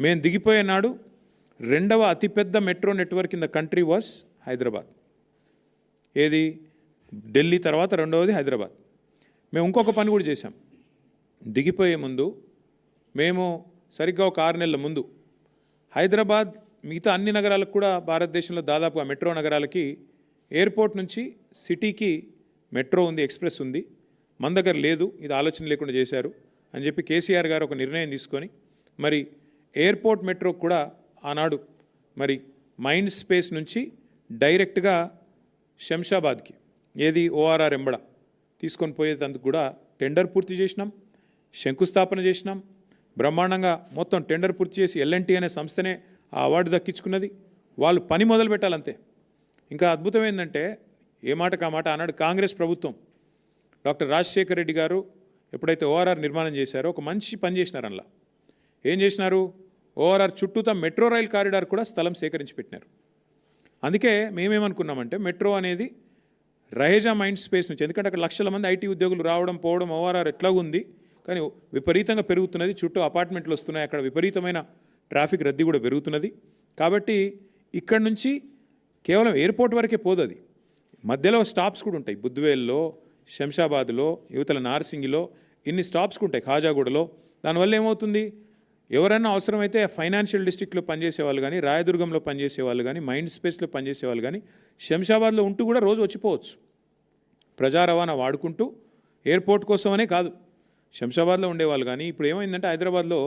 మేము దిగిపోయే నాడు రెండవ అతిపెద్ద metro network in the country was Hyderabad. ఏది? ఢిల్లీ తర్వాత రెండవది హైదరాబాద్. మేము ఇంకొక పని కూడా చేశాం. దిగిపోయే ముందు మేము సరిగ్గా ఒక 6 నెలల ముందు హైదరాబాద్ మిగతా అన్ని నగరాలకు కూడా భారతదేశంలో దాదాపుగా మెట్రో నగరాలకి ఎయిర్పోర్ట్ నుంచి సిటీకి మెట్రో ఉంది, ఎక్స్ప్రెస్ ఉంది, మన దగ్గర లేదు, ఇది ఆలోచన లేకుండా చేశారు అని చెప్పి కేసీఆర్ గారు ఒక నిర్ణయం తీసుకొని మరి ఎయిర్పోర్ట్ మెట్రో కూడా ఆనాడు మరి మైండ్ స్పేస్ నుంచి డైరెక్ట్గా శంషాబాద్కి ఏది ఓఆర్ఆర్ ఎంబడ తీసుకొని పోయేందుకు కూడా టెండర్ పూర్తి చేసినాం, శంకుస్థాపన చేసినాం. బ్రహ్మాండంగా మొత్తం టెండర్ పూర్తి చేసి ఎల్ఎన్టీ అనే సంస్థనే ఆ అవార్డు దక్కించుకున్నది. వాళ్ళు పని మొదలు పెట్టాలంతే. ఇంకా అద్భుతం ఏంటంటే ఏ మాటకు ఆ మాట ఆనాడు కాంగ్రెస్ ప్రభుత్వం డాక్టర్ రాజశేఖర్ రెడ్డి గారు ఎప్పుడైతే ఓఆర్ఆర్ నిర్మాణం చేశారో ఒక మంచి పని చేసినారు. అందులో ఏం చేసినారు? ఓఆర్ఆర్ చుట్టూతా మెట్రో రైల్ కారిడార్ కూడా స్థలం సేకరించి పెట్టినారు. అందుకే మేమేమనుకున్నామంటే మెట్రో అనేది రహేజా మైండ్ స్పేస్ నుంచి, ఎందుకంటే అక్కడ లక్షల మంది ఐటీ ఉద్యోగులు రావడం పోవడం ఓఆర్ఆర్ ఎట్లాగ ఉంది, కానీ విపరీతంగా పెరుగుతున్నది, చుట్టూ అపార్ట్మెంట్లు వస్తున్నాయి, అక్కడ విపరీతమైన ట్రాఫిక్ రద్దీ కూడా పెరుగుతున్నది. కాబట్టి ఇక్కడ నుంచి కేవలం ఎయిర్పోర్ట్ వరకే పోదు, అది మధ్యలో స్టాప్స్ కూడా ఉంటాయి. బుద్వేల్లో, శంషాబాద్లో, యువతల నార్సింగిలో ఇన్ని స్టాప్స్ ఉంటాయి, ఖాజాగూడలో. దానివల్ల ఏమవుతుంది? ఎవరైనా అవసరమైతే ఫైనాన్షియల్ డిస్ట్రిక్ట్లో పనిచేసేవాళ్ళు కానీ, రాయదుర్గంలో పనిచేసేవాళ్ళు కానీ, మైండ్ స్పేస్లో పనిచేసేవాళ్ళు కానీ శంషాబాద్లో ఉంటూ కూడా రోజు వచ్చిపోవచ్చు. ప్రజా రవాణా వాడుకుంటూ ఎయిర్పోర్ట్ కోసమనే కాదు, శంషాబాద్లో ఉండేవాళ్ళు కానీ. ఇప్పుడు ఏమైందంటే హైదరాబాద్లో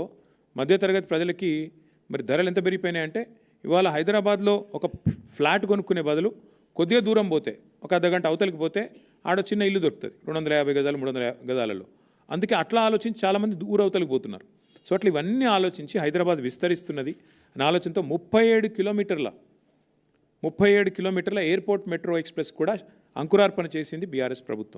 మధ్యతరగతి ప్రజలకి మరి ధరలు ఎంత పెరిగిపోయినాయంటే ఇవాళ హైదరాబాద్లో ఒక ఫ్లాట్ కొనుక్కునే బదులు కొద్దిగా దూరం పోతే ఒక అర్ధగంట అవతలికి పోతే ఆడ చిన్న ఇల్లు దొరుకుతుంది 250 గజాలు 300 గజాలలో. అందుకే అట్లా ఆలోచించి చాలామంది దూర అవతలికి పోతున్నారు. సో అట్లా ఇవన్నీ ఆలోచించి హైదరాబాద్ విస్తరిస్తున్నది అనే ఆలోచనతో 37 కిలోమీటర్ల ఎయిర్పోర్ట్ మెట్రో ఎక్స్ప్రెస్ కూడా అంకురార్పణ చేసింది బీఆర్ఎస్ ప్రభుత్వం.